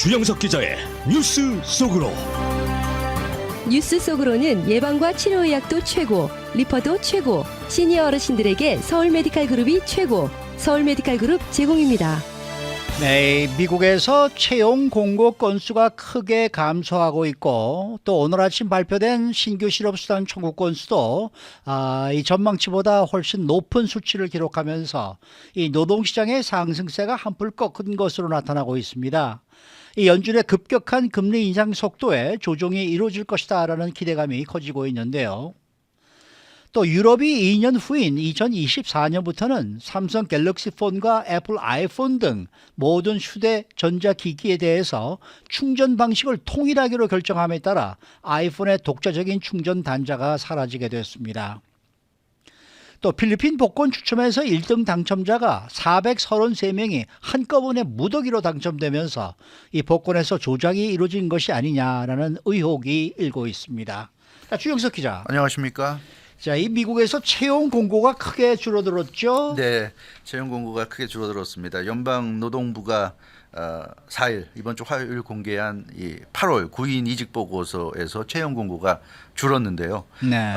주영석 기자의 뉴스 속으로. 뉴스 속으로는 예방과 치료의학도 최고, 리퍼도 최고, 시니어 어르신들에게 서울 메디칼 그룹이 최고, 서울 메디칼 그룹 제공입니다. 네, 미국에서 채용 공고 건수가 크게 감소하고 있고 또 오늘 아침 발표된 신규 실업수당 청구 건수도 이 전망치보다 훨씬 높은 수치를 기록하면서 이 노동시장의 상승세가 한풀 꺾은 것으로 나타나고 있습니다. 이 연준의 급격한 금리 인상 속도에 조정이 이루어질 것이다라는 기대감이 커지고 있는데요. 또 유럽이 2년 후인 2024년부터는 삼성 갤럭시 폰과 애플 아이폰 등 모든 휴대전자기기에 대해서 충전 방식을 통일하기로 결정함에 따라 아이폰의 독자적인 충전 단자가 사라지게 됐습니다. 또 필리핀 복권 추첨에서 1등 당첨자가 433명이 한꺼번에 무더기로 당첨되면서 이 복권에서 조작이 이루어진 것이 아니냐라는 의혹이 일고 있습니다. 주영석 기자. 안녕하십니까? 자, 이 미국에서 채용 공고가 크게 줄어들었죠? 네, 채용 공고가 크게 줄어들었습니다. 연방노동부가 4일 이번 주 화요일 공개한 이 8월 구인 이직 보고서에서 채용 공고가 줄었는데요. 네.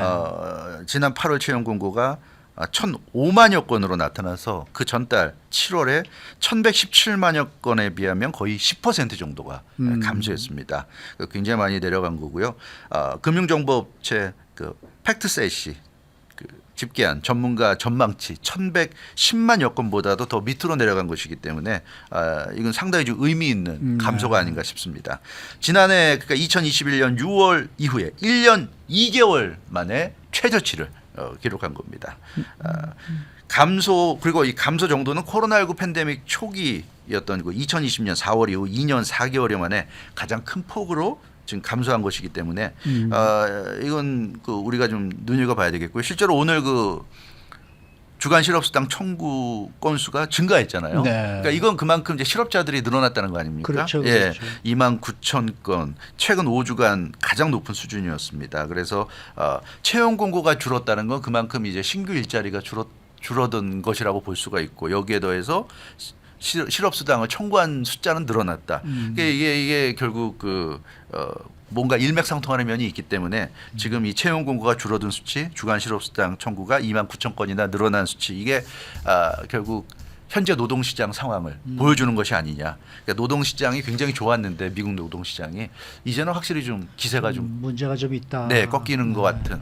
지난 8월 채용 공고가 1,005만여 건으로 나타나서 그 전달 7월에 1,117만여 건에 비하면 거의 10% 정도가 감소했습니다. 굉장히 많이 내려간 거고요. 금융정보업체 그 팩트셋이 집계한 전문가 전망치 1,110만여 건보다도 더 밑으로 내려간 것이기 때문에 이건 상당히 좀 의미 있는 감소가 아닌가 싶습니다. 지난해 그러니까 2021년 6월 이후에 1년 2개월 만에 최저치를 기록한 겁니다. 감소 그리고 이 감소 정도는 코로나19 팬데믹 초기였던 그 2020년 4월 이후 2년 4개월 만에 가장 큰 폭으로 지금 감소한 것이기 때문에 이건 그 우리가 좀 눈여겨봐야 되겠고요. 실제로 오늘 그 주간 실업수당 청구 건수가 증가했잖아요. 네. 그러니까 이건 그만큼 이제 실업자들이 늘어났다는 거 아닙니까? 그렇죠, 예, 그렇죠. 29,000건 최근 5주간 가장 높은 수준이었습니다. 그래서 채용 공고가 줄었다는 건 그만큼 이제 신규 일자리가 줄어든 것이라고 볼 수가 있고 여기에 더해서 실업수당을 청구한 숫자는 늘어났다. 이게 결국 뭔가 일맥상통하는 면이 있기 때문에 지금 이 채용 공고가 줄어든 수치, 주간 실업수당 청구가 29,000건이나 늘어난 수치 이게 결국 현재 노동시장 상황을 보여주는 것이 아니냐. 그러니까 노동시장이 굉장히 좋았는데 미국 노동시장이 이제는 확실히 좀 기세가 좀 문제가 좀 있다. 네, 꺾이는 것 같은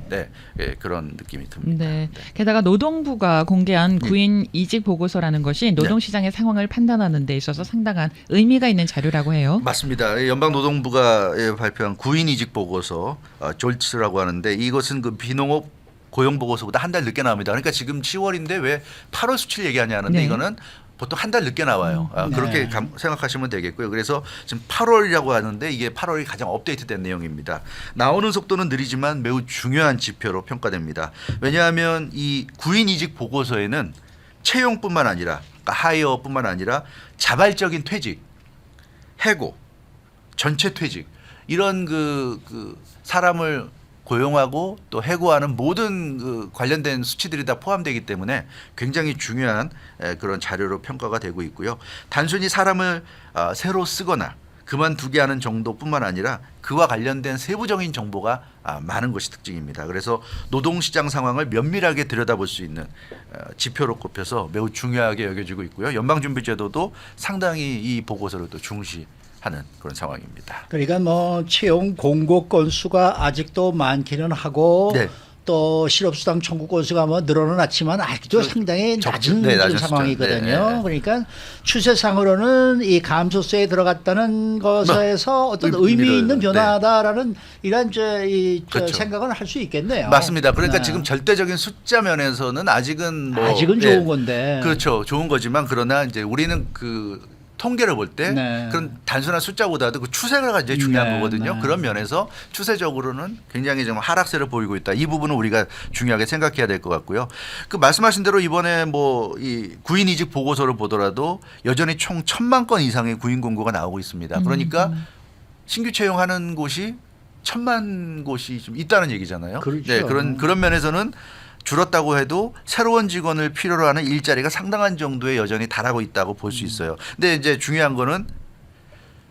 그런 느낌이 듭니다. 네. 게다가 노동부가 공개한 구인 이직 보고서라는 것이 노동시장의 상황을 판단하는 데 있어서 상당한 의미가 있는 자료라고 해요. 맞습니다. 연방노동부가 발표한 구인 이직 보고서 졸츠라고 하는데 이것은 그 비농업 고용 보고서보다 한 달 늦게 나옵니다. 그러니까 지금 10월인데 왜 8월 수치를 얘기하냐 하는데 네. 이거는 보통 한 달 늦게 나와요. 그렇게 네. 생각하시면 되겠고요. 그래서 지금 8월이라고 하는데 이게 8월이 가장 업데이트된 내용입니다. 나오는 속도는 느리지만 매우 중요한 지표로 평가됩니다. 왜냐하면 이 구인 이직 보고서에는 채용뿐만 아니라 그러니까 하이어뿐만 아니라 자발적인 퇴직, 해고, 전체 퇴직 이런 그 사람을 고용하고 또 해고하는 모든 그 관련된 수치들이 다 포함되기 때문에 굉장히 중요한 그런 자료로 평가가 되고 있고요. 단순히 사람을 새로 쓰거나 그만두게 하는 정도뿐만 아니라 그와 관련된 세부적인 정보가 많은 것이 특징입니다. 그래서 노동시장 상황을 면밀하게 들여다볼 수 있는 지표로 꼽혀서 매우 중요하게 여겨지고 있고요. 연방준비제도도 상당히 이 보고서를 또 중시하는 그런 상황입니다. 그러니까 뭐 채용 공고 건수가 아직도 많기는 하고 네. 또 실업수당 청구 건수가 뭐 늘어났지만 아직도 상당히 낮은 낮은 상황이거든요. 네. 그러니까 추세상으로는 이 감소세에 들어갔다는 것에서 어떤 의미 있는 변화다라는 이런 그렇죠. 생각은 할 수 있겠네요. 맞습니다. 그러니까 네. 지금 절대적인 숫자 면에서는 아직은 아직은 좋은 건데. 그렇죠. 좋은 거지만 그러나 이제 우리는 그 통계를 볼 때 네. 그런 단순한 숫자보다도 그 추세가 이제 중요한 네, 거거든요. 네. 그런 면에서 추세적으로는 굉장히 좀 하락세를 보이고 있다. 이 부분은 우리가 중요하게 생각해야 될 것 같고요. 그 말씀하신 대로 이번에 뭐 이 구인 이직 보고서를 보더라도 여전히 총 1,000만 건 이상의 구인 공고가 나오고 있습니다. 그러니까 신규 채용하는 곳이 1,000만 곳이 좀 있다는 얘기잖아요. 그렇죠. 네, 그런 면에서는 줄었다고 해도 새로운 직원을 필요로 하는 일자리가 상당한 정도에 여전히 달하고 있다고 볼 수 있어요. 근데 이제 중요한 거는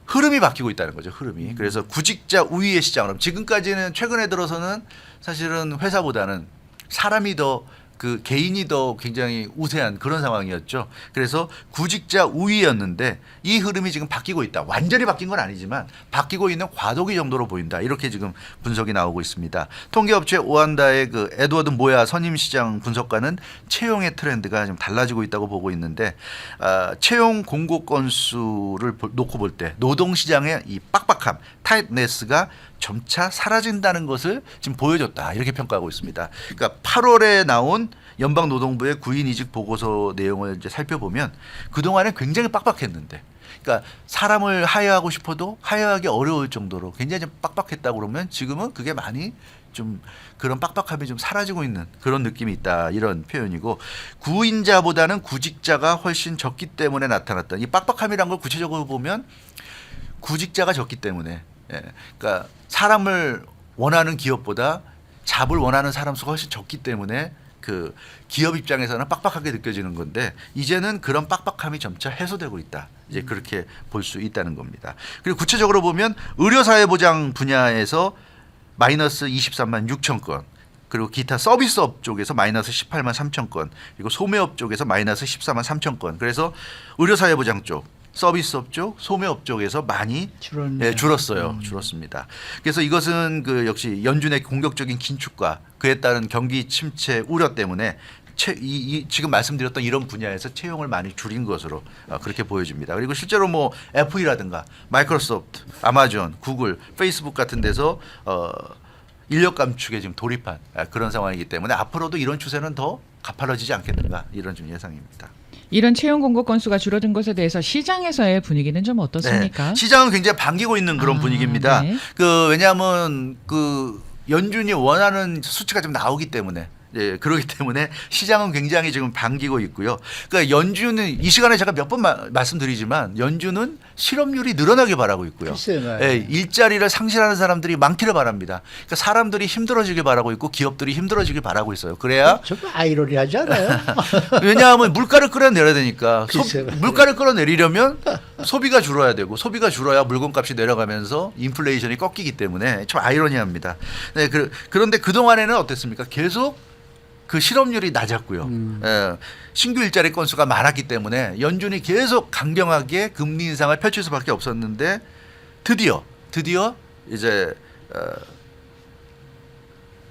흐름이 바뀌고 있다는 거죠. 흐름이. 그래서 구직자 우위의 시장으로 지금까지는 최근에 들어서는 사실은 회사보다는 사람이 더 그 개인이 더 굉장히 우세한 그런 상황이었죠. 그래서 구직자 우위였는데 이 흐름이 지금 바뀌고 있다. 완전히 바뀐 건 아니지만 바뀌고 있는 과도기 정도로 보인다. 이렇게 지금 분석이 나오고 있습니다. 통계업체 오한다의 그 에드워드 모야 선임시장 분석가는 채용의 트렌드가 좀 달라지고 있다고 보고 있는데 채용 공고 건수를 놓고 볼 때 노동시장의 이 빡빡함, 타이트네스가 점차 사라진다는 것을 지금 보여줬다. 이렇게 평가하고 있습니다. 그러니까 8월에 나온 연방노동부의 구인 이직 보고서 내용을 이제 살펴보면 그동안에 굉장히 빡빡했는데 그러니까 사람을 하여하고 싶어도 하여하기 어려울 정도로 굉장히 좀 빡빡했다고 그러면 지금은 그게 많이 좀 그런 빡빡함이 좀 사라지고 있는 그런 느낌이 있다. 이런 표현이고 구인자보다는 구직자가 훨씬 적기 때문에 나타났다. 이 빡빡함이란 걸 구체적으로 보면 구직자가 적기 때문에 그러니까 사람을 원하는 기업보다 잡을 원하는 사람 수가 훨씬 적기 때문에 그 기업 입장에서는 빡빡하게 느껴지는 건데 이제는 그런 빡빡함이 점차 해소되고 있다. 이제 그렇게 볼 수 있다는 겁니다. 그리고 구체적으로 보면 의료사회보장 분야에서 마이너스 23만 6천 건 그리고 기타 서비스업 쪽에서 마이너스 18만 3천 건 그리고 소매업 쪽에서 마이너스 14만 3천 건 그래서 의료사회보장 쪽 서비스업 쪽, 소매업 쪽에서 많이 줄었어요. 줄었습니다. 그래서 이것은 그 역시 연준의 공격적인 긴축과 그에 따른 경기 침체 우려 때문에 지금 말씀드렸던 이런 분야에서 채용을 많이 줄인 것으로 그렇게 보여집니다. 그리고 실제로 뭐 FE라든가 마이크로소프트, 아마존, 구글, 페이스북 같은 데서 인력 감축에 지금 돌입한 그런 상황이기 때문에 앞으로도 이런 추세는 더 가팔라지지 않겠는가 이런 좀 예상입니다. 이런 채용 공고 건수가 줄어든 것에 대해서 시장에서의 분위기는 좀 어떻습니까? 네, 시장은 굉장히 반기고 있는 그런 분위기입니다. 네. 왜냐하면 그 연준이 원하는 수치가 좀 나오기 때문에. 예, 그렇기 때문에 시장은 굉장히 지금 반기고 있고요. 그러니까 연준은 이 시간에 제가 몇 번 말씀드리지만 연준은 실업률이 늘어나길 바라고 있고요. 예, 일자리를 상실하는 사람들이 많기를 바랍니다. 그러니까 사람들이 힘들어지길 바라고 있고 기업들이 힘들어지길 바라고 있어요. 그래야 좀 아이러니하지 않아요? 왜냐하면 물가를 끌어내려야 되니까 물가를 끌어내리려면 소비가 줄어야 되고 소비가 줄어야 물건값이 내려가면서 인플레이션이 꺾이기 때문에 좀 아이러니합니다. 네, 그런데 그동안에는 어땠습니까? 계속 그 실업률이 낮았고요. 신규 일자리 건수가 많았기 때문에 연준이 계속 강경하게 금리 인상을 펼칠 수밖에 없었는데 드디어 이제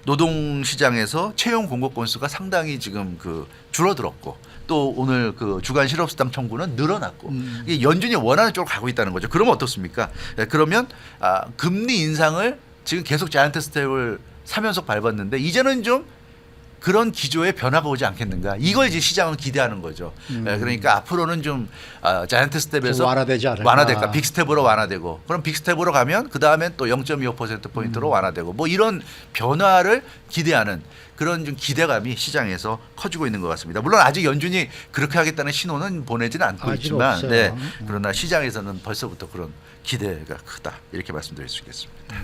노동 시장에서 채용 공고 건수가 상당히 지금 그 줄어들었고 또 오늘 그 주간 실업수당 청구는 늘어났고 이게 연준이 원하는 쪽으로 가고 있다는 거죠. 그러면 어떻습니까? 그러면 금리 인상을 지금 계속 자이언트 스텝을 3연속 밟았는데 이제는 좀 그런 기조의 변화가 오지 않겠는가. 이걸 이제 시장은 기대하는 거죠. 그러니까 앞으로는 좀 자이언트 스텝에서 완화되지 않을까. 완화될까. 빅스텝으로 완화되고 그럼 빅스텝으로 가면 그다음엔 또 0.25%포인트로 완화되고 뭐 이런 변화를 기대하는 그런 좀 기대감이 시장에서 커지고 있는 것 같습니다. 물론 아직 연준이 그렇게 하겠다는 신호는 보내지는 않고 있지만 네, 그러나 시장에서는 벌써부터 그런 기대가 크다. 이렇게 말씀드릴 수 있겠습니다.